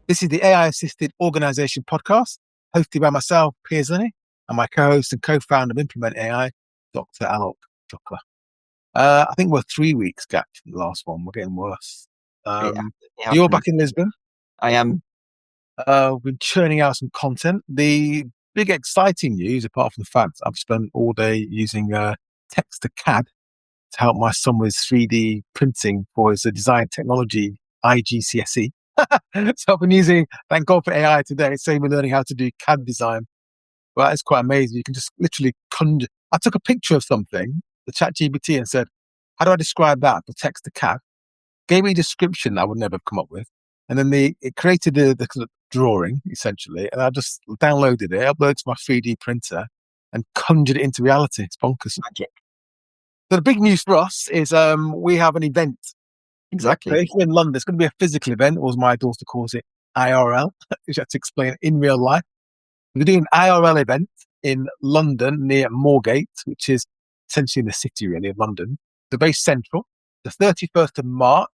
This is the AI-assisted organisation podcast, hosted by myself, Piers and Aalok, and my co-host and co-founder of Implement AI, Dr. Aalok Chokla. I think we're 3 weeks gap from the last one. We're getting worse. You're back in Lisbon. I am. We've been churning out some content. The big exciting news, apart from the fact I've spent all day using text to CAD to help my son with 3D printing for his design technology IGCSE. So I've been using, thank God for AI today, saving me learning how to do CAD design. Well, it's quite amazing. You can just literally conjure. I took a picture of something, the ChatGPT, and said, how do I describe that for text to CAD? Gave me a description I would never have come up with. And then it created the drawing, essentially, and I just downloaded it, uploaded to my 3D printer, and conjured it into reality. It's bonkers. Magic. So the big news for us is we have an event. Exactly. So if you're in London, it's going to be a physical event, or as my daughter calls it, IRL, which I have to explain in real life. We're doing an IRL event in London near Moorgate, which is essentially in the city, really, of London. So very central, the 31st of March.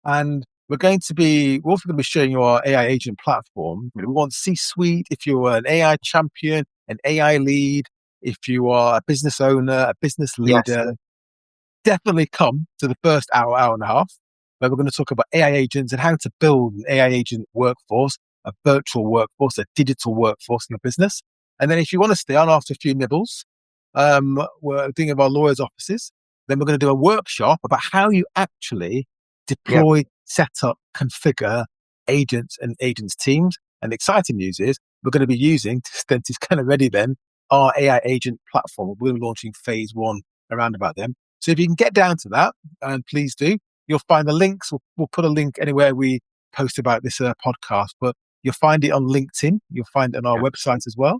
And we're also going to be showing you our AI agent platform. We want C-suite, if you're an AI champion, an AI lead, if you are a business owner, a business leader, yes, definitely come to the first hour and a half, where we're going to talk about AI agents and how to build an AI agent workforce, a virtual workforce, a digital workforce in your business. And then if you want to stay on after a few nibbles, we're doing it at our lawyers' offices. Then we're going to do a workshop about how you actually deploy, set up, configure agents and agents teams. And the exciting news is we're going to be using, to extent is kind of ready then, our AI agent platform. We're launching phase 1 around about then. So if you can get down to that, and please do, you'll find the links. We'll put a link anywhere we post about this podcast, but you'll find it on LinkedIn. You'll find it on our website as well.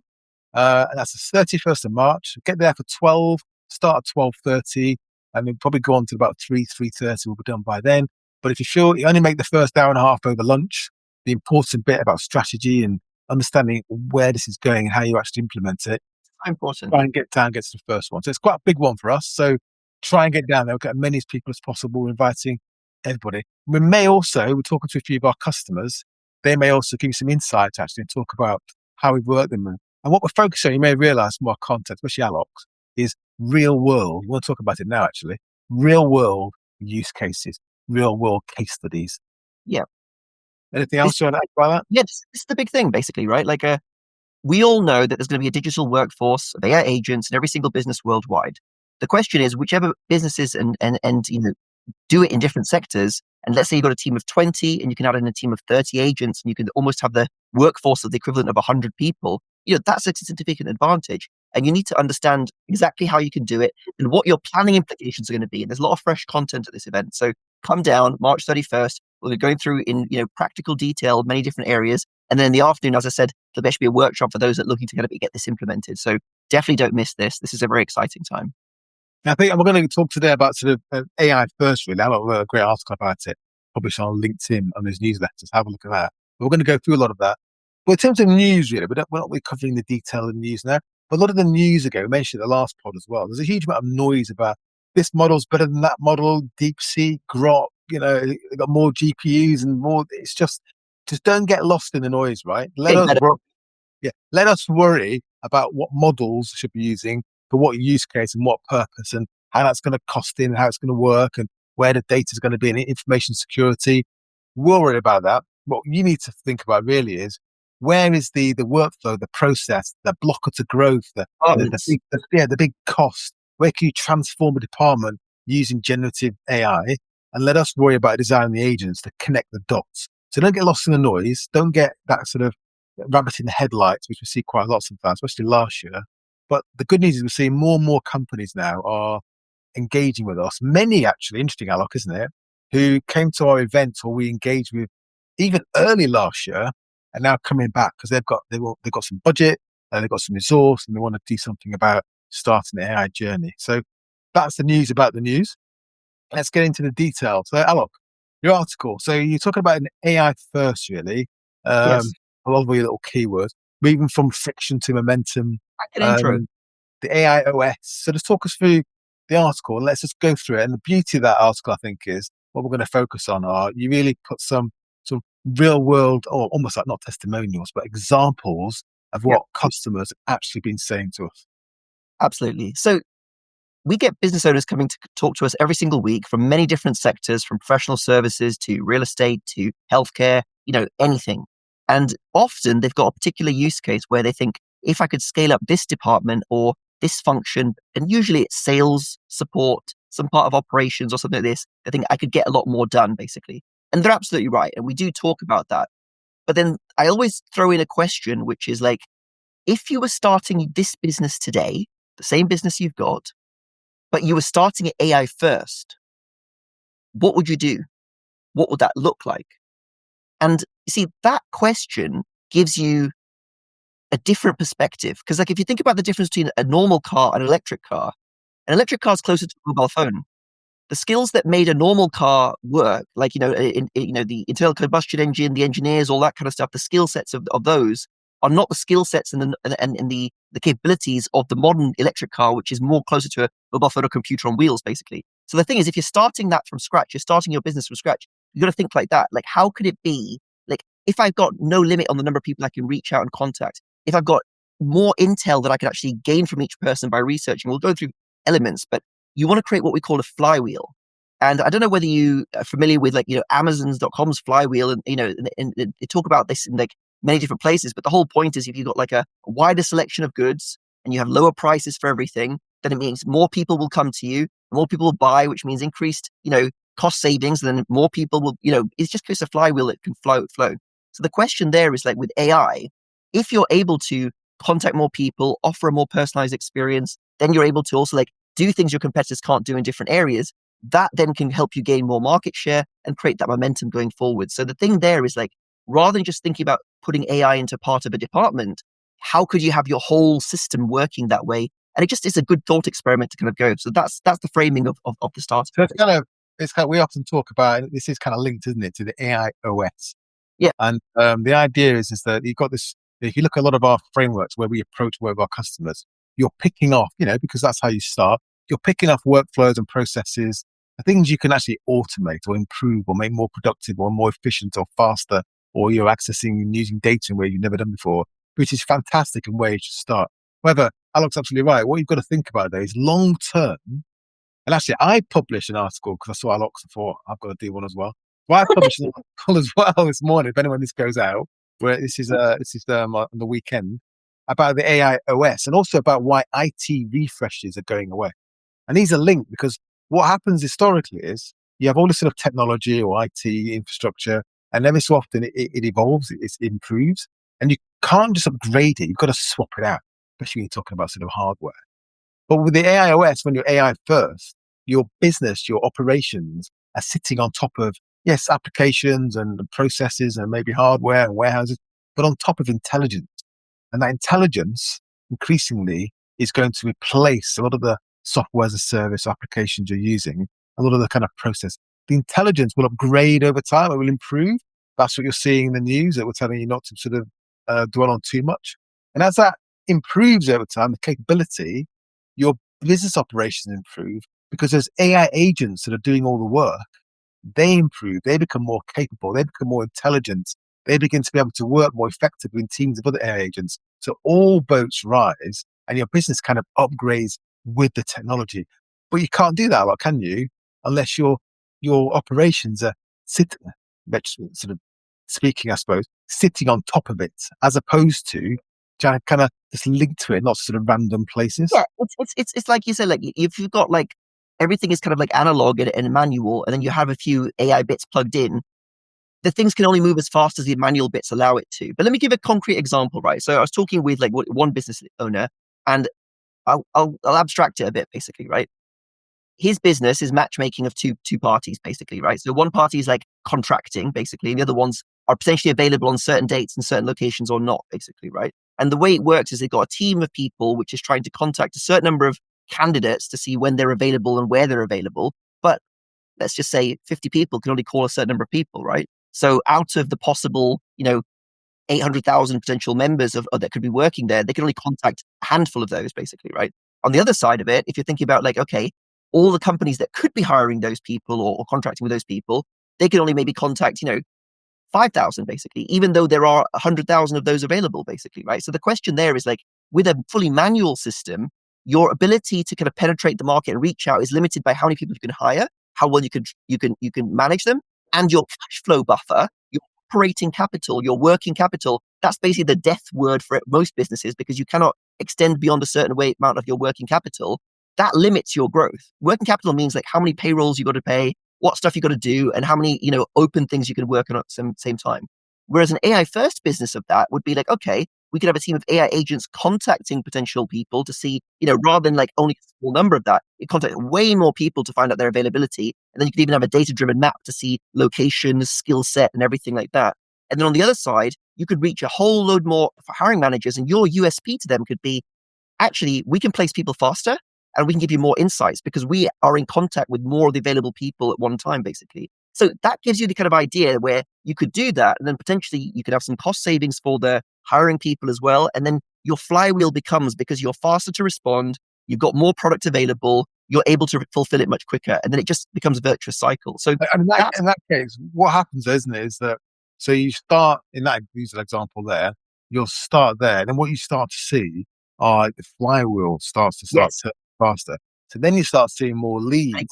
And that's the 31st of March. Get there for 12, start at 12:30, and we'll probably go on to about 3:30. We'll be done by then. But if you feel you only make the first hour and a half over lunch, the important bit about strategy and understanding where this is going and how you actually implement it, important. Try and get to the first one. So it's quite a big one for us. So try and get down there. We'll get as many people as possible. We're inviting everybody. We're talking to a few of our customers. They may also give you some insights actually and talk about how we've worked them. And what we're focusing on, you may realize from our content, especially Aalok, is real world. We'll talk about it now actually. Real world use cases, real world case studies. Yeah. Anything else you want to add about that? Yeah, this is the big thing basically, right? Like we all know that there's going to be a digital workforce of AI agents in every single business worldwide. The question is, whichever businesses and do it in different sectors, and let's say you've got a team of 20 and you can add in a team of 30 agents and you can almost have the workforce of the equivalent of 100 people, that's a significant advantage. And you need to understand exactly how you can do it and what your planning implications are going to be. And there's a lot of fresh content at this event. So come down March 31st. We'll be going through in practical detail, many different areas. And then in the afternoon, as I said, there'll actually be a workshop for those that are looking to kind of get this implemented. So definitely don't miss this. This is a very exciting time. I think we're going to talk today about sort of AI first, really. I have a great article about it, published on LinkedIn on his newsletters. Have a look at that. But we're going to go through a lot of that. But in terms of news, really, we're not really covering the detail of the news now. But a lot of the news ago, we mentioned in the last pod as well. There's a huge amount of noise about this model's better than that model, DeepSeek, Grok, they've got more GPUs and more. It's just don't get lost in the noise, right? Let us worry about what models we should be using for what use case and what purpose and how that's going to cost in, how it's going to work and where the data is going to be and information security. We'll worry about that. What you need to think about really is where is the workflow, the process, the blocker to growth, the big cost. Where can you transform a department using generative AI? And let us worry about designing the agents to connect the dots. So don't get lost in the noise. Don't get that sort of rabbit in the headlights, which we see quite a lot sometimes, especially last year. But the good news is we're seeing more and more companies now are engaging with us. Many actually, interesting, Aalok, isn't it? Who came to our event or we engaged with even early last year and now coming back because they've got some budget and they've got some resource and they want to do something about starting the AI journey. So that's the news about the news. Let's get into the details. So Aalok, your article. So you're talking about an AI first, really. Yes. A lot of your little keywords, moving from friction to momentum. Intro. The AI OS. So just talk us through the article and let's just go through it. And the beauty of that article, I think, is what we're going to focus on are you really put some some real world, or almost like not testimonials, but examples of Yeah, what customers have actually been saying to us. absolutely. So we get business owners coming to talk to us every single week from many different sectors, from professional services to real estate to healthcare, anything. And often they've got a particular use case where they think, if I could scale up this department or this function, and usually it's sales, support, some part of operations or something like this, they think I could get a lot more done, basically. And they're absolutely right. And we do talk about that. But then I always throw in a question, which is like, if you were starting this business today, the same business you've got, but you were starting at AI first, what would you do? What would that look like? And you see, that question gives you a different perspective. Because, like, if you think about the difference between a normal car and an electric car is closer to a mobile phone. The skills that made a normal car work, like, the internal combustion engine, the engineers, all that kind of stuff, the skill sets of those are not the skill sets and the capabilities of the modern electric car, which is more closer to a mobile phone or computer on wheels, basically. So the thing is, if you're starting that from scratch, you're starting your business from scratch, you got to think like that. Like, how could it be? Like, if I've got no limit on the number of people I can reach out and contact, if I've got more intel that I can actually gain from each person by researching, we'll go through elements, but you want to create what we call a flywheel. And I don't know whether you are familiar with, like, Amazon's.com's flywheel, and they talk about this in like many different places. But the whole point is, if you've got like a wider selection of goods and you have lower prices for everything, then it means more people will come to you, more people will buy, which means increased, cost savings. And then more people will, it's just a flywheel that can flow. So the question there is, like, with AI, if you're able to contact more people, offer a more personalized experience, then you're able to also, like, do things your competitors can't do in different areas. That then can help you gain more market share and create that momentum going forward. So the thing there is, like, rather than just thinking about putting AI into part of a department, how could you have your whole system working that way? And it just is a good thought experiment to kind of go. So that's the framing of the start. So we often talk about, this is kind of linked, isn't it, to the AI OS? Yeah. And the idea is that you've got this, if you look at a lot of our frameworks where we approach with our customers, you're picking off, because that's how you start, you're picking off workflows and processes, the things you can actually automate or improve or make more productive or more efficient or faster, or you're accessing and using data in ways you've never done before, which is fantastic and where you should start. However, Alok's absolutely right. What you've got to think about there is long term. And actually, I published an article because I saw Alok's, I thought I've got to do one as well. So I published an article as well this morning, depending when this goes out, where this is on the weekend, about the AI OS and also about why IT refreshes are going away. And these are linked because what happens historically is you have all this sort of technology or IT infrastructure, and every so often it evolves, it improves, and you can't just upgrade it. You've got to swap it out, especially when you're talking about sort of hardware. But with the AI OS, when you're AI first, your business, your operations are sitting on top of, yes, applications and processes and maybe hardware and warehouses, but on top of intelligence. And that intelligence increasingly is going to replace a lot of the software as a service applications you're using, a lot of the kind of process. The intelligence will upgrade over time, it will improve. That's what you're seeing in the news that we're telling you not to sort of dwell on too much. And as that improves over time, the capability, your business operations improve because there's AI agents that are doing all the work. They improve, they become more capable, they become more intelligent, they begin to be able to work more effectively in teams of other AI agents. So all boats rise and your business kind of upgrades with the technology. But you can't do that, can you? Unless your operations are sitting, sort of speaking, I suppose, sitting on top of it, as opposed to kind of just linked to it, not sort of random places. Yeah, it's like you said, like, if you've got, like, everything is kind of like analog and manual, and then you have a few AI bits plugged in, the things can only move as fast as the manual bits allow it to. But let me give a concrete example, right? So I was talking with, like, one business owner, and I'll abstract it a bit, basically, right? His business is matchmaking of two parties, basically, right? So one party is like contracting, basically, and the other ones are potentially available on certain dates and certain locations or not, basically, right? And the way it works is they've got a team of people which is trying to contact a certain number of candidates to see when they're available and where they're available. But let's just say 50 people can only call a certain number of people, right? So out of the possible, 800,000 potential members of that could be working there, they can only contact a handful of those, basically, right? On the other side of it, if you're thinking about, like, okay, all the companies that could be hiring those people or contracting with those people, they can only maybe contact, 5,000 basically, even though there are 100,000 of those available basically, right? So the question there is like, with a fully manual system, your ability to kind of penetrate the market and reach out is limited by how many people you can hire, how well you can manage them, and your cash flow buffer, your operating capital, your working capital. That's basically the death word for most businesses, because you cannot extend beyond a certain amount of your working capital. That limits your growth. Working capital means like how many payrolls you got to pay, what stuff you got to do, and how many open things you can work on at the same time. Whereas an AI first business of that would be like, okay, we could have a team of AI agents contacting potential people to see, rather than like only a small number of that, it contact way more people to find out their availability. And then you could even have a data-driven map to see locations, skill set, and everything like that. And then on the other side, you could reach a whole load more for hiring managers, and your USP to them could be, actually, we can place people faster and we can give you more insights because we are in contact with more of the available people at one time, basically. So that gives you the kind of idea where you could do that. And then potentially you could have some cost savings for the hiring people as well. And then your flywheel becomes, because you're faster to respond, you've got more product available, you're able to fulfill it much quicker. And then it just becomes a virtuous cycle. So in that case, what happens, isn't it, is that, so you start in that, use an example there, you'll start there. Then what you start to see are the flywheel starts to yes, turn faster. So then you start seeing more leads.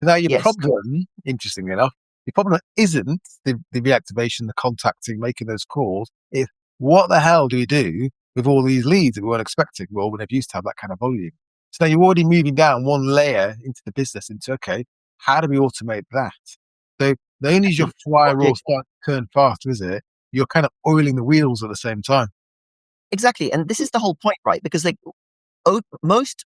Now, your yes, problem, interestingly enough, your problem isn't the reactivation, the contacting, making those calls. It's what the hell do we do with all these leads that we weren't expecting? Well, we never used to have that kind of volume. So now you're already moving down one layer into the business into, okay, how do we automate that? So not only is your flywheel start to turn faster, is it? You're kind of oiling the wheels at the same time. exactly. And this is the whole point, right? Because like most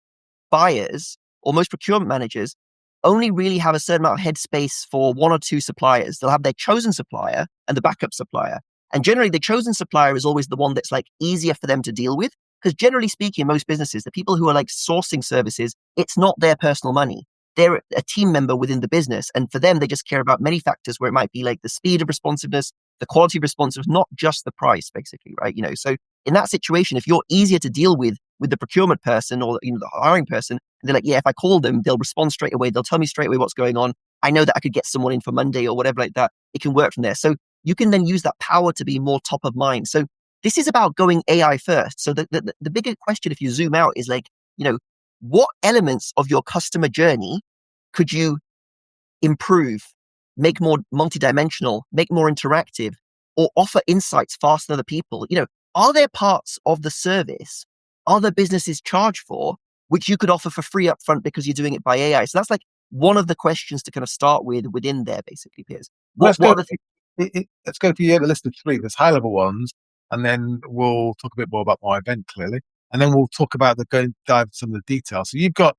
buyers or most procurement managers only really have a certain amount of headspace for one or two suppliers. They'll have their chosen supplier and the backup supplier. And generally, the chosen supplier is always the one that's like easier for them to deal with. Because generally speaking, most businesses, the people who are like sourcing services, it's not their personal money. They're a team member within the business. And for them, they just care about many factors where it might be like the speed of responsiveness, the quality of responsiveness, not just the price, basically, right? So in that situation, if you're easier to deal with the procurement person or the hiring person, and they're like, yeah, if I call them, they'll respond straight away. They'll tell me straight away what's going on. I know that I could get someone in for Monday or whatever like that. It can work from there. So you can then use that power to be more top of mind. So this is about going AI first. So the bigger question, if you zoom out, is like, what elements of your customer journey could you improve, make more multidimensional, make more interactive, or offer insights faster than other people? Are there parts of the service other businesses charge for, which you could offer for free upfront because you're doing it by AI? So that's like one of the questions to kind of start with within there, basically, Piers. Let's What go. are the things? Let's go through the list of three. There's high level ones, and then we'll talk a bit more about my event clearly, and then we'll talk about dive into some of the details. So you've got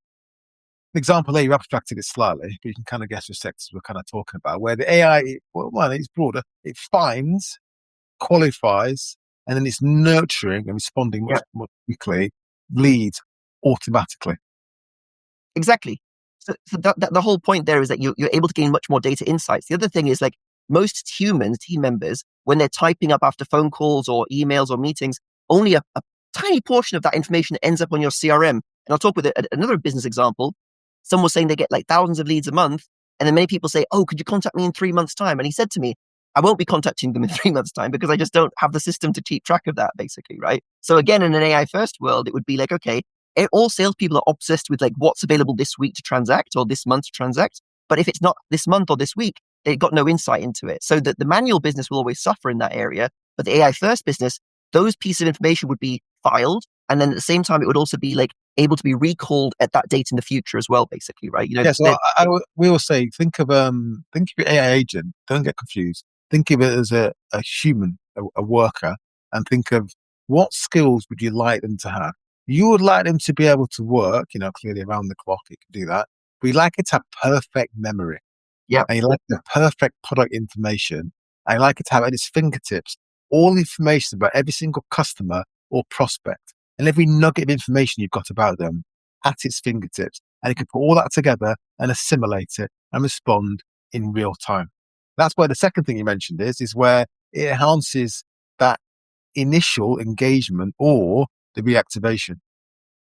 an example there. You abstracted it slightly, but you can kind of guess the sectors we're kind of talking about. Where the AI, well, it's broader. It finds, qualifies, and then it's nurturing and responding much more quickly leads automatically. Exactly. So the whole point there is that you're able to gain much more data insights. The other thing is like most humans, team members, when they're typing up after phone calls or emails or meetings, only a tiny portion of that information ends up on your CRM. And I'll talk with another business example. Someone was saying they get like thousands of leads a month. And then many people say, oh, could you contact me in 3 months' time? And he said to me, I won't be contacting them in 3 months' time because I just don't have the system to keep track of that, basically, right? So again, in an AI first world, it would be like, okay, all salespeople are obsessed with like what's available this week to transact or this month to transact. But if it's not this month or this week, they've got no insight into it. So that the manual business will always suffer in that area. But the AI first business, those pieces of information would be filed. And then at the same time, it would also be like able to be recalled at that date in the future as well, basically, right? Yeah, so we will say, think of your AI agent. Don't get confused. Think of it as a human, a worker, and think of what skills would you like them to have. You would like them to be able to work, clearly around the clock. It can do that. But you'd like it to have perfect memory. Yeah. And you like the perfect product information. And you like it to have at its fingertips all the information about every single customer or prospect and every nugget of information you've got about them at its fingertips. And you can put all that together and assimilate it and respond in real time. That's where the second thing you mentioned is where it enhances that initial engagement or the reactivation.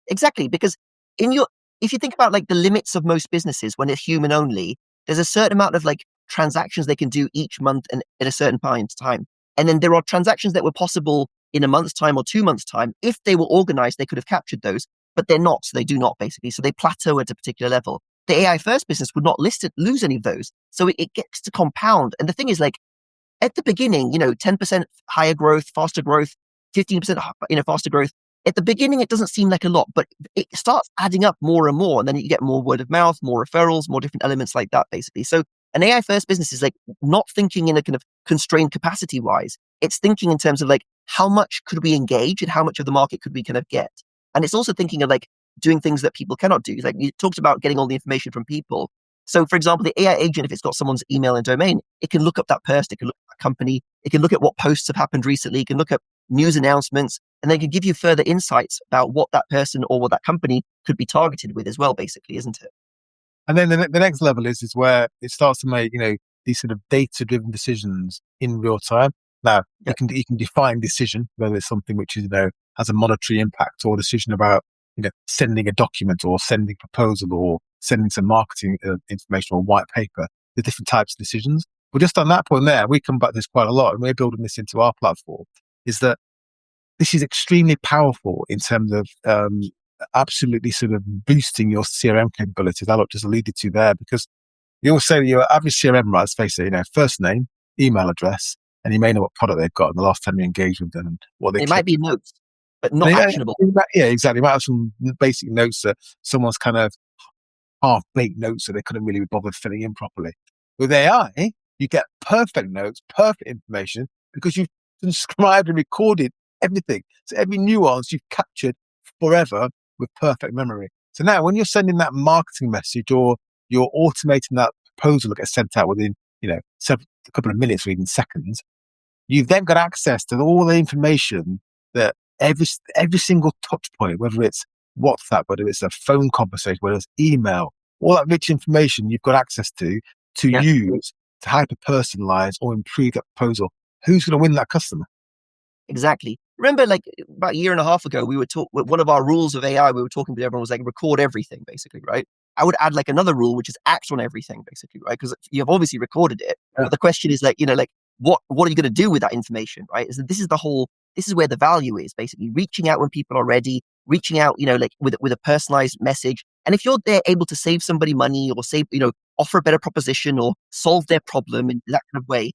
Exactly. Because if you think about like the limits of most businesses when it's human only, there's a certain amount of like transactions they can do each month and at a certain point in time. And then there are transactions that were possible in a month's time or 2 months' time. If they were organized, they could have captured those, but they're not. So they do not, basically. So they plateau at a particular level. The AI first business would not lose any of those. So it gets to compound. And the thing is, like, at the beginning, 10% higher growth, faster growth, 15%, faster growth. At the beginning, it doesn't seem like a lot, but it starts adding up more and more. And then you get more word of mouth, more referrals, more different elements like that, basically. So an AI first business is like not thinking in a kind of constrained capacity wise. It's thinking in terms of like, how much could we engage and how much of the market could we kind of get? And it's also thinking of like doing things that people cannot do. Like you talked about getting all the information from people. So for example, the AI agent, if it's got someone's email and domain, it can look up that person, it can look at that company, it can look at what posts have happened recently, it can look at news announcements, and they can give you further insights about what that person or what that company could be targeted with as well, basically, isn't it? And then the next level is where it starts to make, these sort of data-driven decisions in real time. Now, Yeah. you can define decision, whether it's something which is, has a monetary impact, or a decision about, sending a document or sending a proposal or sending some marketing information or white paper, the different types of decisions. But just on that point there, we come back to this quite a lot, and we're building this into our platform, is that this is extremely powerful in terms of absolutely sort of boosting your CRM capabilities. Aalok just alluded to there, because you always say that your average CRM, right, let's face it, first name, email address, and you may know what product they've got and the last time you engaged with them and what they It might be notes, but not actionable. Yeah, exactly. You might have some basic notes that someone's kind of half-baked notes that they couldn't really be bothered filling in properly. With AI, you get perfect notes, perfect information, because you've transcribed and recorded everything. So every nuance you've captured forever with perfect memory. So now when you're sending that marketing message or you're automating that proposal that gets sent out within, a couple of minutes or even seconds, you've then got access to all the information that every single touch point, whether it's WhatsApp, whether it's a phone conversation, whether it's email, all that rich information you've got access to use to hyper-personalize or improve that proposal. Who's going to win that customer? Exactly. Remember, like about a year and a half ago, we were one of our rules of AI, we were talking to everyone was like record everything, basically, right? I would add like another rule, which is act on everything, basically, right? Because you've obviously recorded it. Yeah. But the question is like, what are you going to do with that information, right? This is where the value is, basically reaching out when people are ready, reaching out, like with a personalized message. And if you're there able to save somebody money or offer a better proposition or solve their problem in that kind of way,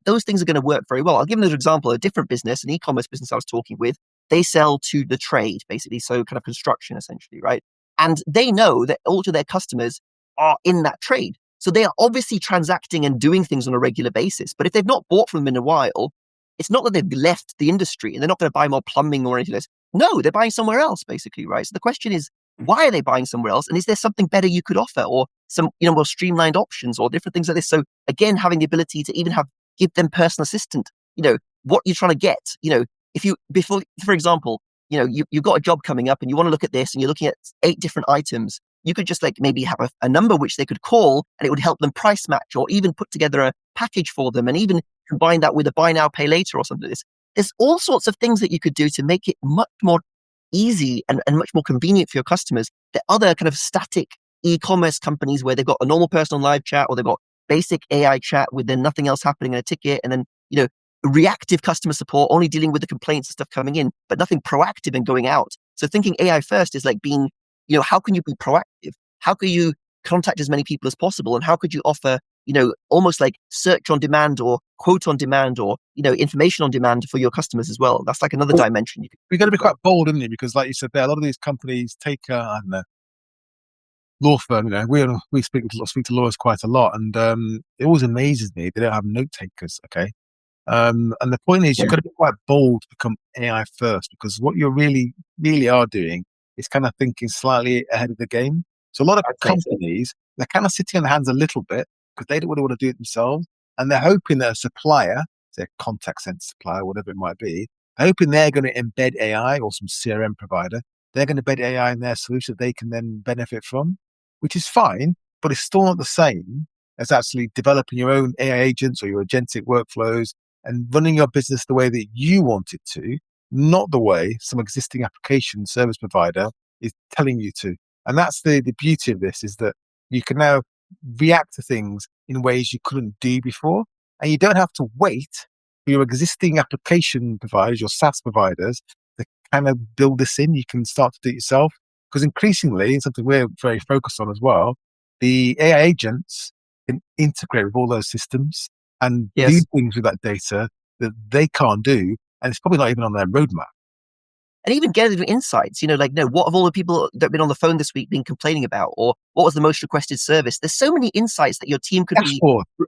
those things are going to work very well. I'll give another example. A different business, an e-commerce business I was talking with, they sell to the trade, basically. So kind of construction, essentially, right? And they know that all of their customers are in that trade. So they are obviously transacting and doing things on a regular basis. But if they've not bought from them in a while, it's not that they've left the industry and they're not going to buy more plumbing or anything else. No, they're buying somewhere else, basically, right? So the question is, why are they buying somewhere else? And is there something better you could offer, or some, more streamlined options or different things like this? So again, having the ability to even give them personal assistant, what you're trying to get, if you, before, for example, you've got a job coming up and you want to look at this and you're looking at 8 different items, you could just like maybe have a number which they could call and it would help them price match or even put together a package for them and even combine that with a buy now, pay later or something like this. There's all sorts of things that you could do to make it much more easy and much more convenient for your customers. The other kind of static e-commerce companies where they've got a normal person on live chat or they've got basic AI chat with then nothing else happening in a ticket and then, reactive customer support, only dealing with the complaints and stuff coming in, but nothing proactive and going out. So thinking AI first is like being, how can you be proactive? How can you contact as many people as possible? And how could you offer, almost like search on demand or quote on demand or, information on demand for your customers as well? That's like another dimension. We've got to be quite bold, isn't it? Because like you said there, a lot of these companies take, I don't know, law firm, we speak to lawyers quite a lot, and it always amazes me they don't have note takers. Okay, and the point is, you've got to be quite bold to become AI first, because what you really are doing is kind of thinking slightly ahead of the game. So a lot of companies, they're kind of sitting on their hands a little bit because they don't really want to do it themselves, and they're hoping that a supplier, say a contact center supplier, whatever it might be, hoping they're going to embed AI, or some CRM provider, they're going to embed AI in their solution that they can then benefit from, which is fine, but it's still not the same as actually developing your own AI agents or your agentic workflows and running your business the way that you want it to, not the way some existing application service provider is telling you to. And that's the beauty of this, is that you can now react to things in ways you couldn't do before. And you don't have to wait for your existing application providers, your SaaS providers, to kind of build this in. You can start to do it yourself. Because increasingly, it's something we're very focused on as well, the AI agents can integrate with all those systems and do Yes. things with that data that they can't do. And it's probably not even on their roadmap. And even getting insights, like, no, what have all the people that have been on the phone this week been complaining about? Or what was the most requested service? There's so many insights that your team could be.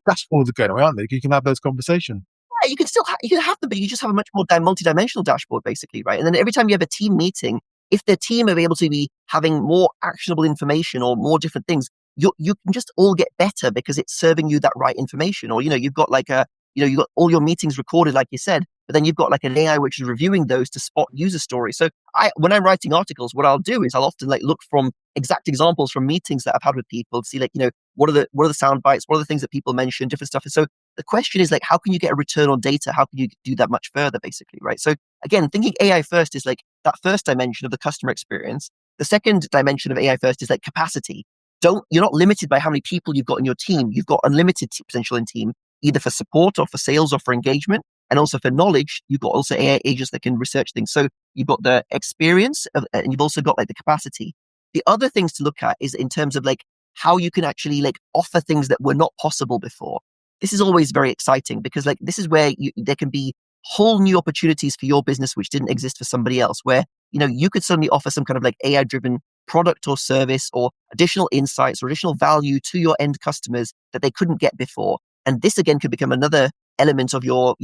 Dashboards are going away, aren't they? You can have those conversations. Yeah, you can still you can have them, but you just have a much more multi-dimensional dashboard, basically, right? And then every time you have a team meeting, if the team are able to be having more actionable information or more different things, you can just all get better because it's serving you that right information. Or you've got like you've got all your meetings recorded, like you said, but then you've got like an AI which is reviewing those to spot user stories. So when I'm writing articles, what I'll do is I'll often like look from exact examples from meetings that I've had with people to see, like, what are the sound bites, what are the things that people mention, different stuff. And so the question is, like, how can you get a return on data? How can you do that much further, basically, right? So again, thinking AI first is like that first dimension of the customer experience. The second dimension of AI first is like capacity. You're not limited by how many people you've got in your team. You've got unlimited potential in team, either for support or for sales or for engagement. And also for knowledge, you've got also AI agents that can research things. So you've got the experience and you've also got like the capacity. The other things to look at is in terms of like how you can actually like offer things that were not possible before. This is always very exciting because like this is where there can be whole new opportunities for your business which didn't exist for somebody else, where you could suddenly offer some kind of like AI driven product or service or additional insights or additional value to your end customers that they couldn't get before. And this again could become another element of your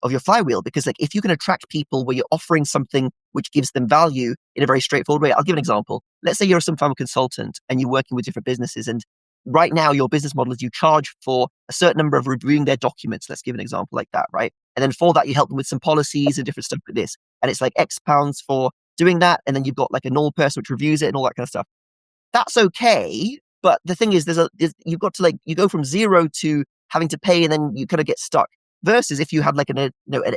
of your flywheel, because like if you can attract people where you're offering something which gives them value in a very straightforward way. I'll give an example. Let's say you're some kind of consultant and you're working with different businesses, and right now your business model is you charge for a certain number of reviewing their documents. Let's give an example like that, right? And then for that, you help them with some policies and different stuff like this. And it's like X pounds for doing that. And then you've got like a null person which reviews it and all that kind of stuff. That's okay. But the thing is, you've got to like, you go from zero to having to pay and then you kind of get stuck. Versus if you had like an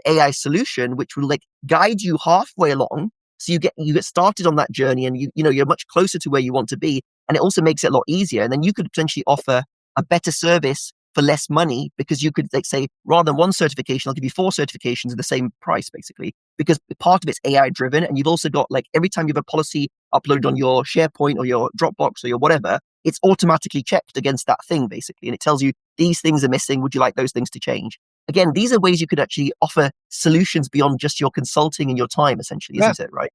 AI solution which will like guide you halfway along, so you get started on that journey, and you're much closer to where you want to be, and it also makes it a lot easier. And then you could potentially offer a better service for less money, because you could like say, rather than one certification, I'll give you 4 certifications at the same price, basically, because part of it's AI driven, and you've also got like every time you have a policy uploaded on your SharePoint or your Dropbox or your whatever, it's automatically checked against that thing, basically, and it tells you these things are missing. Would you like those things to change? Again, these are ways you could actually offer solutions beyond just your consulting and your time, essentially, isn't it? Right?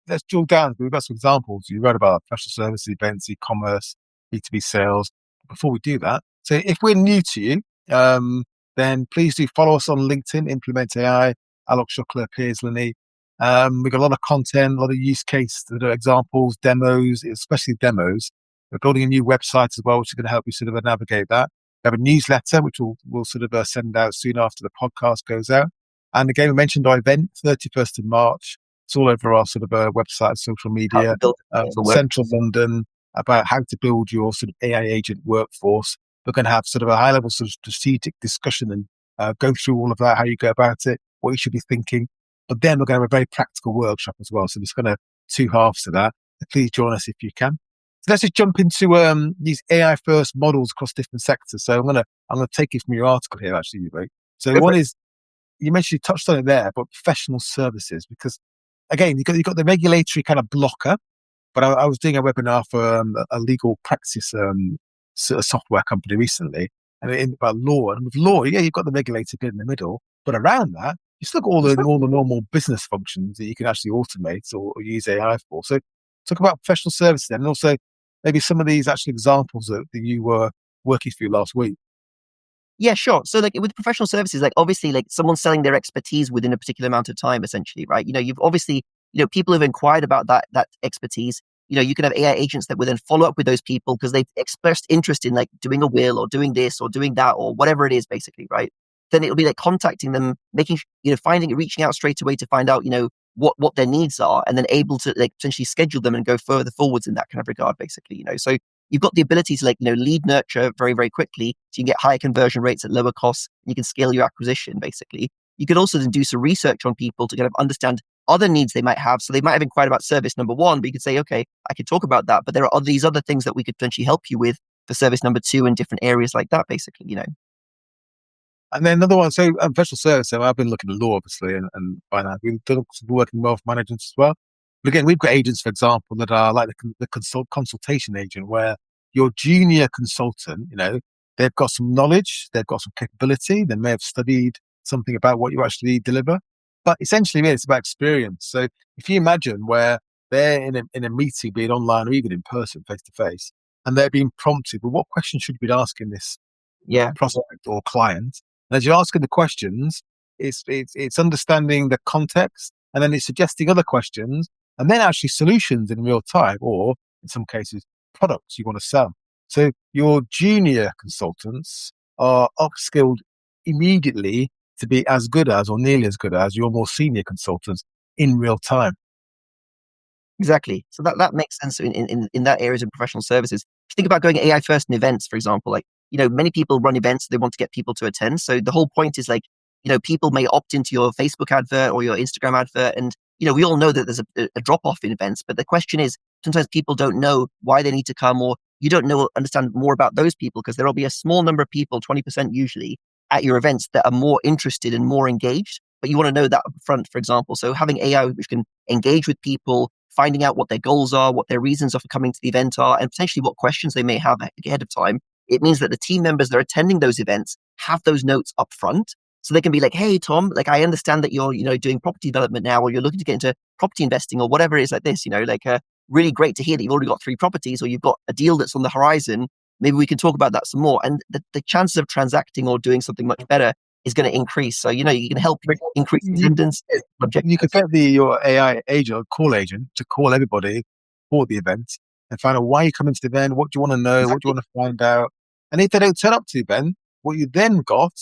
Let's drill down. We've got some examples. You read about professional services, events, e-commerce, B2B sales. Before we do that, so if we're new to you, then please do follow us on LinkedIn, Implement AI, Aalok Shukla, Piers Linney. We've got a lot of content, a lot of use case examples, demos, especially demos. We're building a new website as well, which is going to help you sort of navigate that. We have a newsletter, which we'll sort of send out soon after the podcast goes out. And again, we mentioned our event, 31st of March. It's all over our sort of website, social media, central London, about how to build your sort of AI agent workforce. We're going to have sort of a high level sort of strategic discussion and go through all of that, how you go about it, what you should be thinking. But then we're going to have a very practical workshop as well. So there's kind of 2 halves to that. So please join us if you can. So let's just jump into these AI first models across different sectors. So I'm gonna take it from your article here, actually, right? So one is, you mentioned, you touched on it there, but professional services, because again, you've got the regulatory kind of blocker. But I was doing a webinar for a legal practice sort of software company recently, and about law. And with law, yeah, you've got the regulator bit in the middle, but around that, you still got all the normal business functions that you can actually automate or use AI for. So talk about professional services then, and also maybe some of these actual examples that you were working through last week. Yeah, sure. So like with professional services, like obviously like someone's selling their expertise within a particular amount of time, essentially, right? You've obviously, people have inquired about that expertise. You can have AI agents that will then follow up with those people because they've expressed interest in like doing a will or doing this or doing that or whatever it is, basically, right? Then it'll be like contacting them, reaching out straight away to find out, what their needs are, and then able to like potentially schedule them and go further forwards in that kind of regard, basically, So you've got the ability to like, lead nurture very, very quickly. So you can get higher conversion rates at lower costs. You can scale your acquisition, basically. You could also then do some research on people to kind of understand other needs they might have. So they might have inquired about service number 1, but you could say, okay, I could talk about that, but there are these other things that we could potentially help you with for service number 2 in different areas like that, basically. And then another one, so professional service. So I've been looking at law, obviously, and finance. We've done some work in wealth management as well. But again, we've got agents, for example, that are like the consultation agent, where your junior consultant, they've got some knowledge, they've got some capability, they may have studied something about what you actually deliver. But essentially, it's about experience. So if you imagine where they're in a meeting, be it online or even in person, face to face, and they're being prompted, well, what questions should you be asking this Yeah, prospect or client? And as you're asking the questions, it's understanding the context, and then it's suggesting other questions, and then actually solutions in real time, or in some cases, products you want to sell. So your junior consultants are upskilled immediately to be as good as or nearly as good as your more senior consultants in real time. exactly. So that makes sense in that areas of professional services. If you think about going AI first in events, for example, like, many people run events, they want to get people to attend. So the whole point is like, people may opt into your Facebook advert or your Instagram advert. And, we all know that there's a drop off in events, but the question is, sometimes people don't know why they need to come, or you don't understand more about those people, because there'll be a small number of people, 20% usually, at your events that are more interested and more engaged. But you want to know that up front, for example. So having AI which can engage with people, finding out what their goals are, what their reasons for coming to the event are, and potentially what questions they may have ahead of time. It means that the team members that are attending those events have those notes up front. So they can be like, hey, Tom, like, I understand that you're, doing property development now, or you're looking to get into property investing or whatever it is like this, really great to hear that you've already got 3 properties, or you've got a deal that's on the horizon. Maybe we can talk about that some more. And the chances of transacting or doing something much better is going to increase. So, you can help increase attendance. You could get your AI agent or call agent to call everybody for the event and find out why you're coming to the event, what do you want to know, Exactly. what do you want to find out. And if they don't turn up to the event, what you then got,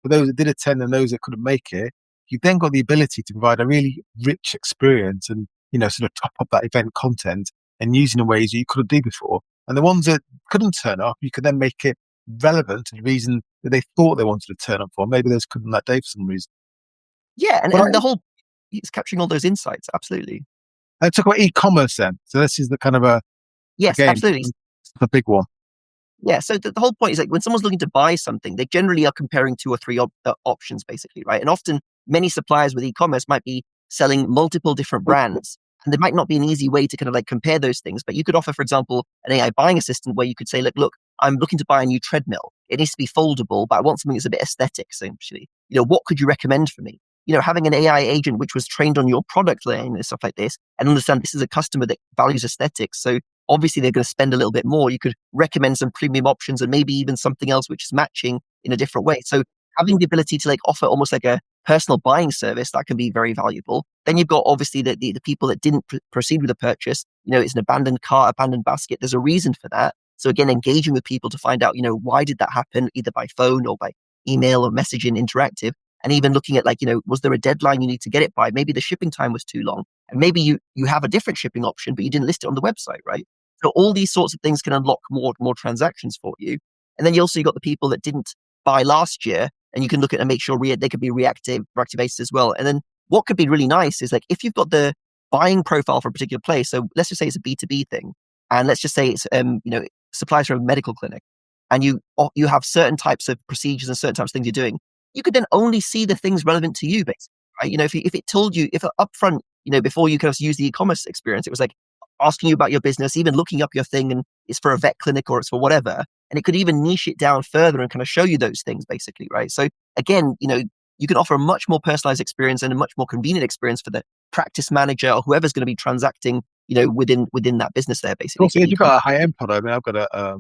for those that did attend and those that couldn't make it, you then got the ability to provide a really rich experience and, sort of top up that event content and using the ways that you couldn't do before. And the ones that couldn't turn up, you could then make it relevant to the reason that they thought they wanted to turn up for. Maybe those couldn't that day for some reason. Yeah, But and the whole it's capturing all those insights. Absolutely. I talk about e-commerce then. So this is the kind of Yes, again, absolutely. the big one. Yeah. So the whole point is like when someone's looking to buy something, they generally are comparing 2 or 3 options, basically, right? And often many suppliers with e-commerce might be selling multiple different brands. And there might not be an easy way to kind of like compare those things, but you could offer, for example, an AI buying assistant where you could say, look, I'm looking to buy a new treadmill. It needs to be foldable, but I want something that's a bit aesthetic, essentially. What could you recommend for me? Having an AI agent which was trained on your product line and stuff like this, and understand this is a customer that values aesthetics. So obviously they're going to spend a little bit more. You could recommend some premium options and maybe even something else which is matching in a different way. So having the ability to like offer almost like a personal buying service, that can be very valuable. Then you've got obviously the people that didn't proceed with the purchase. It's an abandoned cart, abandoned basket. There's a reason for that. So again, engaging with people to find out, why did that happen, either by phone or by email or messaging interactive. And even looking at like, was there a deadline you need to get it by? Maybe the shipping time was too long. And maybe you have a different shipping option, but you didn't list it on the website, right? So all these sorts of things can unlock more transactions for you. And then you also got the people that didn't buy last year, and you can look at and make sure they could be reactive basis as well. And then what could be really nice is like if you've got the buying profile for a particular place. So let's just say it's a B2B thing, and let's just say it's supplies from a medical clinic, and you have certain types of procedures and certain types of things you're doing. You could then only see the things relevant to you, basically, right? If it told you, if upfront, before you kind of use the e-commerce experience, it was like asking you about your business, even looking up your thing, and it's for a vet clinic or it's for whatever. And it could even niche it down further and kind of show you those things, basically, right? So again, you can offer a much more personalized experience and a much more convenient experience for the practice manager or whoever's going to be transacting, within that business there, basically. Also, if you've got a high-end product, I mean, I've got a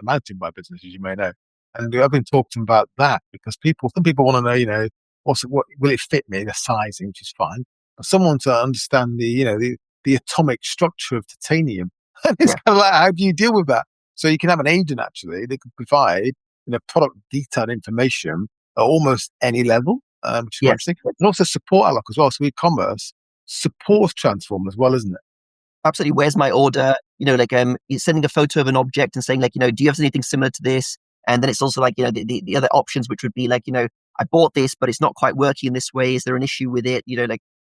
mountain bike business, as you may know, and I've been talking about that because some people want to know, what will it fit me, the sizing, which is fine, but someone to understand the atomic structure of titanium. And it's kind of like, how do you deal with that? So you can have an agent actually that can provide, product detailed information at almost any level, which is quite interesting. And also support Aalok as well. So e-commerce supports Transform as well, isn't it? Absolutely. Where's my order? You're sending a photo of an object and saying like, do you have anything similar to this? And then it's also like, the other options, which would be like, I bought this, but it's not quite working in this way. Is there an issue with it?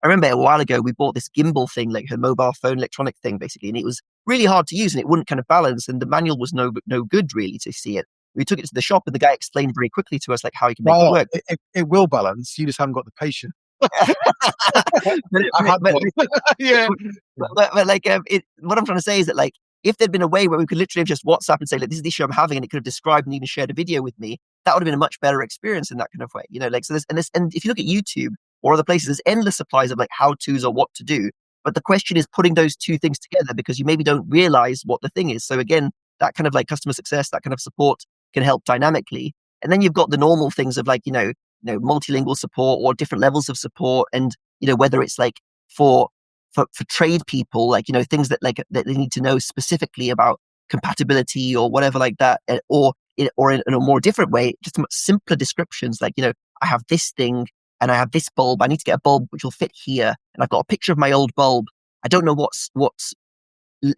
I remember a while ago, we bought this gimbal thing, like her mobile phone electronic thing, basically, and it was really hard to use and it wouldn't kind of balance. And the manual was no good really to see it. We took it to the shop and the guy explained very quickly to us like how you can make it Well, work. it will balance. You just haven't got the patience. but, I had but, one. Yeah. but like, what I'm trying to say is that like, if there'd been a way where we could literally have just WhatsApp and say, like, this is the issue I'm having, and it could have described and even shared a video with me, that would have been a much better experience in that kind of way. Like, so and if you look at YouTube or other places, there's endless supplies of like how-tos or what to do. But the question is putting those two things together because you maybe don't realize what the thing is. So again, that kind of like customer success, that kind of support can help dynamically. And then you've got the normal things of like, multilingual support or different levels of support. And, whether it's like for trade people, like, things that like that they need to know specifically about compatibility or whatever like that, or in a more different way, just much simpler descriptions. Like, I have this thing and I have this bulb. I need to get a bulb which will fit here. And I've got a picture of my old bulb. I don't know what's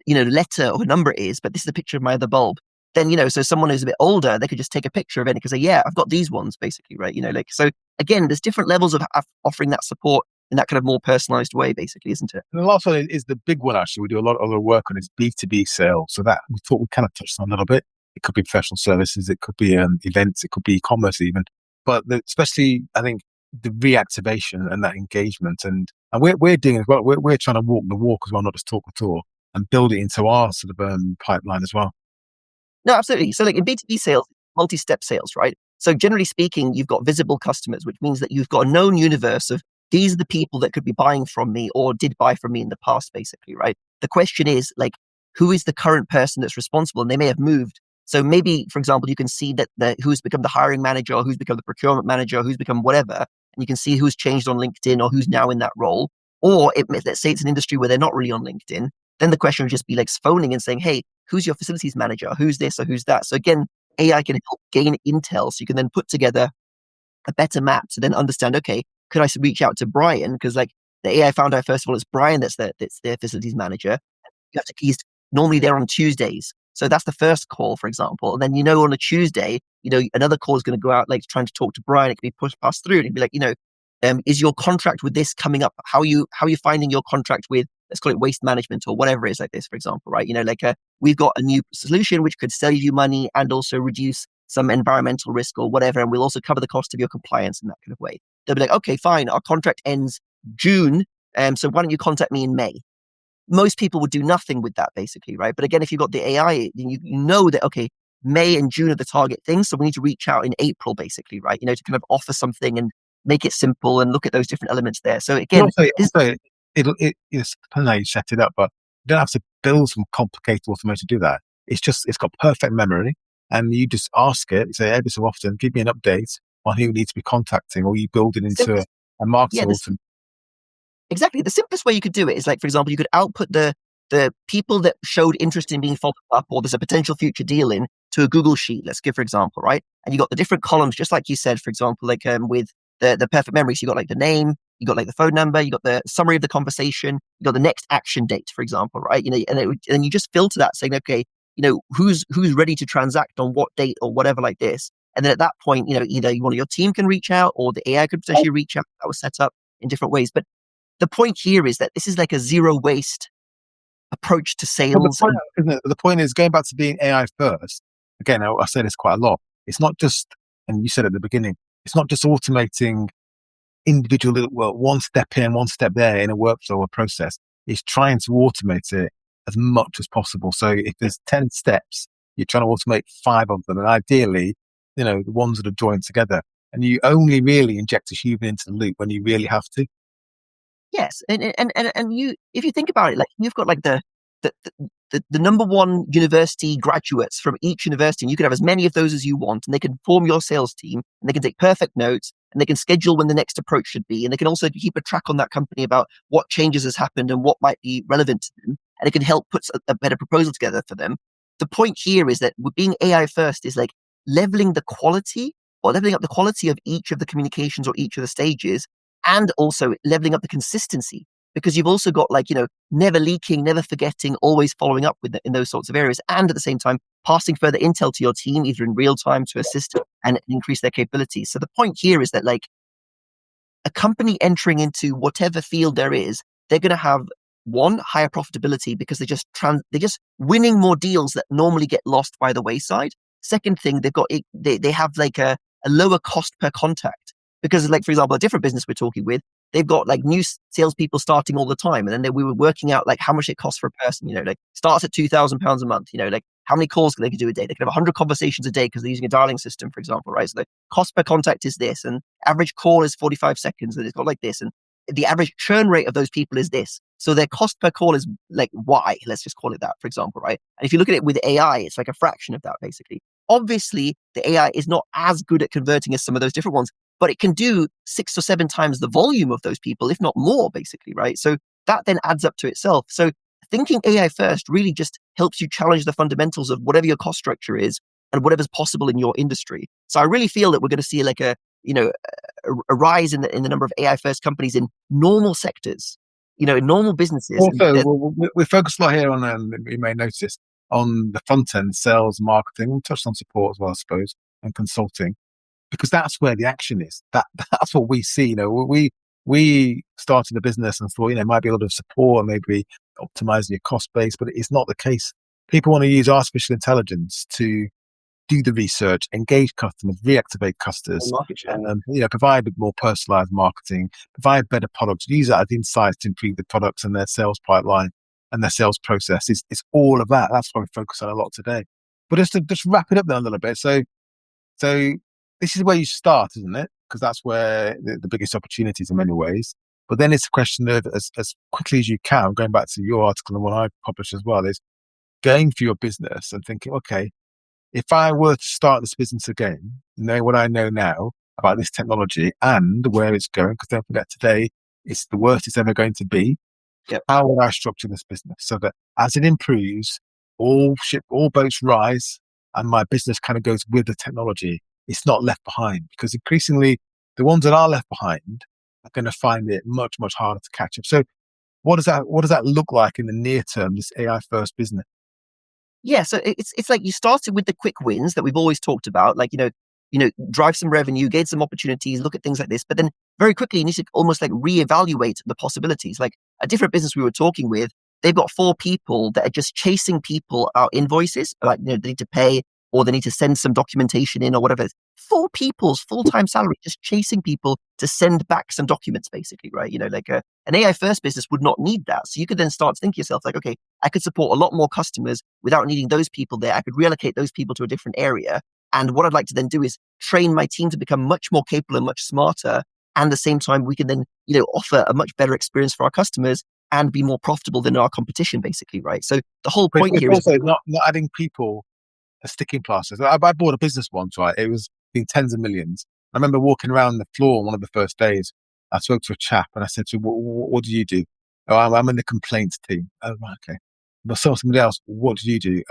letter or number it is, but this is a picture of my other bulb. Then, so someone who's a bit older, they could just take a picture of it and could say, yeah, I've got these ones basically, right? So again, there's different levels of offering that support in that kind of more personalized way, basically, isn't it? And the last one is the big one, actually. We do a lot of other work on is B2B sales. So that we kind of touched on a little bit. It could be professional services, it could be events, it could be e-commerce even. But especially, I think, the reactivation and that engagement. And we're doing as well. We're trying to walk the walk as well, not just talk the talk, and build it into our sort of pipeline as well. No, absolutely. So like in B2B sales, multi-step sales, right? So generally speaking, you've got visible customers, which means that you've got a known universe of these are the people that could be buying from me or did buy from me in the past, basically, right? The question is like, who is the current person that's responsible? And they may have moved. So maybe, for example, you can see that who's become the hiring manager or who's become the procurement manager, or who's become whatever. And you can see who's changed on LinkedIn or who's now in that role. Or let's say it's an industry where they're not really on LinkedIn. Then the question would just be like phoning and saying, hey, who's your facilities manager? Who's this or who's that? So again, AI can help gain intel. So you can then put together a better map to then understand, okay, could I reach out to Brian? Because like the AI found out, first of all, it's Brian that's their facilities manager. You have to, he's normally there on Tuesdays. So that's the first call, for example. And then, on a Tuesday, another call is going to go out, like trying to talk to Brian. It can be passed through and it'd be like, is your contract with this coming up? How are you finding your contract with, let's call it waste management or whatever it is like this, for example, right? We've got a new solution which could save you money and also reduce some environmental risk or whatever. And we'll also cover the cost of your compliance in that kind of way. They'll be like, okay, fine. Our contract ends June. So why don't you contact me in May? Most people would do nothing with that basically, right? But again, if you've got the AI, then you know that, okay, May and June are the target things. So we need to reach out in April basically, right? To kind of offer something and make it simple and look at those different elements there. So again, it'll depends how you set it up, but you don't have to build some complicated automation to do that. It's got perfect memory, and you just ask it. You say every so often, give me an update on who you need to be contacting, or you build it into a marketing automation. Exactly. The simplest way you could do it is like, for example, you could output the people that showed interest in being followed up, or there's a potential future deal in, to a Google sheet. Let's give, for example, right? And you got the different columns, just like you said, for example, like with the perfect memory. So you got like the name, you got like the phone number, you got the summary of the conversation, you got the next action date, for example, right? And you just filter that saying, okay, who's ready to transact on what date or whatever like this. And then at that point, either one of your team can reach out or the AI could potentially reach out. That was set up in different ways. But the point here is that this is like a zero waste approach to sales. The point is, going back to being AI first, again, I say this quite a lot. It's not just, and you said at the beginning, it's not just automating individual, one step in, one step there in a workflow or process. It's trying to automate it as much as possible. So if there's 10 steps, you're trying to automate 5 of them. And ideally, the ones that are joined together. And you only really inject a human into the loop when you really have to. Yes, and you, if you think about it, like you've got like the number one university graduates from each university, and you can have as many of those as you want, and they can form your sales team, and they can take perfect notes, and they can schedule when the next approach should be, and they can also keep a track on that company about what changes has happened and what might be relevant to them, and it can help put a better proposal together for them. The point here is that with being AI first is like leveling the quality, or leveling up the quality of each of the communications or each of the stages, and also leveling up the consistency, because you've also got like, never leaking, never forgetting, always following up with in those sorts of areas. And at the same time, passing further intel to your team, either in real time to assist and increase their capabilities. So the point here is that like, a company entering into whatever field there is, they're going to have one, higher profitability because they're just winning more deals that normally get lost by the wayside. Second thing, they have like a lower cost per contact because, like, for example, a different business we're talking with, they've got like new salespeople starting all the time, and then we were working out like how much it costs for a person. Like starts at £2,000 a month. Like how many calls they could do a day. They could have 100 conversations a day because they're using a dialing system, for example, right? So the cost per contact is this, and average call is 45 seconds, and it's got like this, and the average churn rate of those people is this. So their cost per call is like Y, let's just call it that, for example, right? And if you look at it with AI, it's like a fraction of that, basically. Obviously, the AI is not as good at converting as some of those different ones, but it can do 6 or 7 times the volume of those people, if not more, basically, right? So that then adds up to itself. So thinking AI first really just helps you challenge the fundamentals of whatever your cost structure is and whatever's possible in your industry. So I really feel that we're going to see like a rise in the number of AI first companies in normal sectors, in normal businesses. Also, we focus a lot here on, you may notice, on the front end, sales, marketing. We touched on support as well, I suppose, and consulting, because that's where the action is. That's what we see. We started a business and thought, it might be a lot of support, maybe optimizing your cost base, but it's not the case. People want to use artificial intelligence to do the research, engage customers, reactivate customers, provide more personalized marketing, provide better products, use that as insights to improve the products and their sales pipeline and their sales process. It's all of that. That's what we focus on a lot today. But just to wrap it up then a little bit. So this is where you start, isn't it? Because that's where the biggest opportunities in many ways. But then it's a question of, as quickly as you can, going back to your article and what I published as well, is going for your business and thinking, okay, if I were to start this business again, know what I know now about this technology and where it's going, because don't forget today, it's the worst it's ever going to be. Yep. How would I structure this business so that as it improves, all boats rise and my business kind of goes with the technology? It's not left behind, because increasingly the ones that are left behind are going to find it much, much harder to catch up. So what does that look like in the near term, this AI first business? Yeah, so it's like you started with the quick wins that we've always talked about, like, drive some revenue, gain some opportunities, look at things like this. But then very quickly, you need to almost like reevaluate the possibilities. Like a different business we were talking with, they've got 4 people that are just chasing people out invoices, like, they need to pay or they need to send some documentation in or whatever. 4 people's full-time salary just chasing people to send back some documents, basically, right? Like an AI first business would not need that. So you could then start to think to yourself like, okay, I could support a lot more customers without needing those people there. I could reallocate those people to a different area. And what I'd like to then do is train my team to become much more capable and much smarter. And at the same time, we can then, offer a much better experience for our customers and be more profitable than our competition, basically, right? So the whole point here is not adding people as sticking plasters. I bought a business once, right? It was in tens of millions. I remember walking around the floor on one of the first days. I spoke to a chap and I said to him, what do you do? Oh, I'm in the complaints team. Oh, okay. But saw somebody else. What do you do?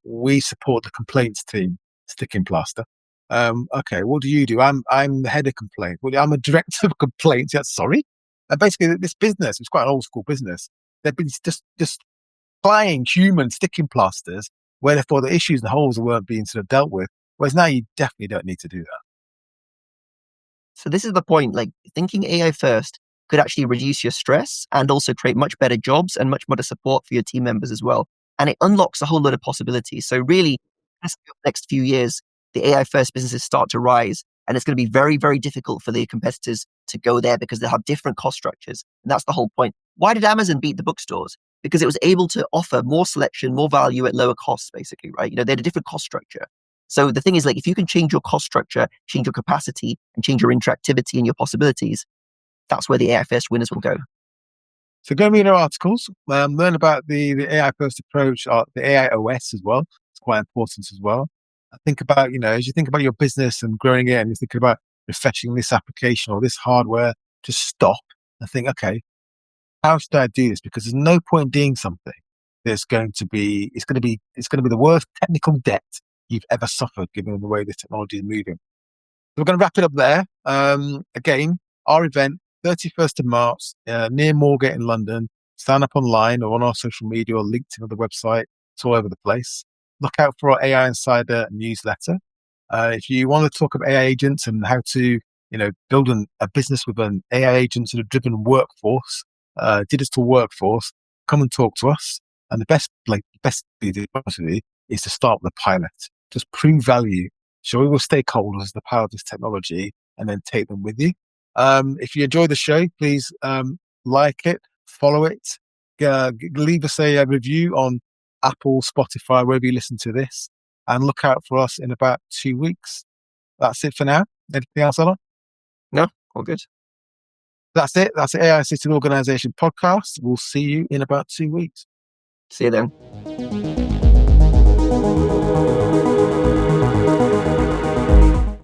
We support the complaints team, sticking plaster. Okay. What do you do? I'm the head of complaints. Well, I'm a director of complaints. Yeah, sorry. And basically, this business, it's quite an old school business. They've been just applying human sticking plasters where therefore the issues and holes weren't being sort of dealt with. Whereas now you definitely don't need to do that. So this is the point, like thinking AI first could actually reduce your stress and also create much better jobs and much better support for your team members as well. And it unlocks a whole lot of possibilities. So really, the next few years, the AI first businesses start to rise, and it's going to be very, very difficult for the competitors to go there because they'll have different cost structures. And that's the whole point. Why did Amazon beat the bookstores? Because it was able to offer more selection, more value at lower costs, basically, right? They had a different cost structure. So the thing is, like, if you can change your cost structure, change your capacity, and change your interactivity and your possibilities, that's where the AI first winners will go. So go read our articles, learn about the AI first approach, the AI OS as well. It's quite important as well. Think about, as you think about your business and growing it, and you're thinking about refreshing this application or this hardware, just stop and think, okay, how should I do this? Because there's no point doing something that's going to be the worst technical debt you've ever suffered, given the way this technology is moving. So we're going to wrap it up there. Again, our event, 31st of March, near Moorgate in London. Sign up online or on our social media or LinkedIn or the website. It's all over the place. Look out for our AI Insider newsletter. If you want to talk about AI agents and how to building a business with an AI agent sort of driven workforce, digital workforce, come and talk to us. And the best thing is to start with a pilot. Just prove value, show your stakeholders the power of this technology, and then take them with you. If you enjoy the show, please like it, follow it, leave us a review on Apple, Spotify, wherever you listen to this, and look out for us in about 2 weeks. That's it for now. Anything else, Aalok? No, all good. That's it. That's the AI Assisted Organisation podcast. We'll see you in about 2 weeks. See you then.